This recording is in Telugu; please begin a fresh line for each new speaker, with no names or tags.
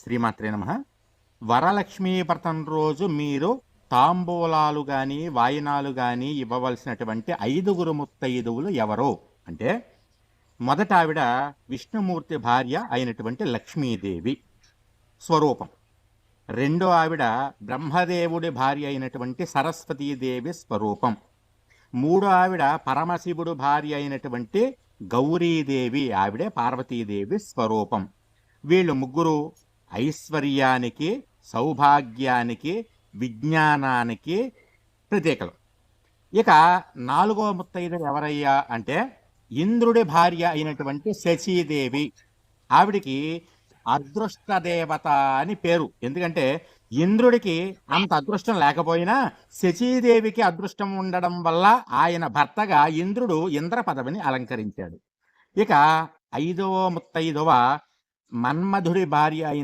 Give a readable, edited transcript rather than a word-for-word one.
శ్రీమాత్రే నమః. వరలక్ష్మీ వ్రతం రోజు మీరు తాంబూలాలు గాని, వాయినాలు గాని ఇవ్వవలసినటువంటి 5గురు ముత్తైదువులు ఎవరో అంటే, మొదట ఆవిడ విష్ణుమూర్తి భార్య అయినటువంటి లక్ష్మీదేవి స్వరూపం. రెండో ఆవిడ బ్రహ్మదేవుడి భార్య అయినటువంటి సరస్వతీదేవి స్వరూపం. మూడో ఆవిడ పరమశివుడు భార్య అయినటువంటి గౌరీదేవి, ఆవిడే పార్వతీదేవి స్వరూపం. వీళ్ళు ముగ్గురు ఐశ్వర్యానికి, సౌభాగ్యానికి, విజ్ఞానానికి ప్రతీకలు. ఇక నాలుగో ముత్తైదు ఎవరయ్యా అంటే, ఇంద్రుడి భార్య అయినటువంటి శచీదేవి. ఆవిడికి అదృష్ట దేవత అని పేరు. ఎందుకంటే ఇంద్రుడికి అంత అదృష్టం లేకపోయినా శచీదేవికి అదృష్టం ఉండడం వల్ల ఆయన భర్తగా ఇంద్రుడు ఇంద్ర పదవిని అలంకరించాడు. ఇక 5వ ముత్తైదువ మన్మధుడి భార్య అయిన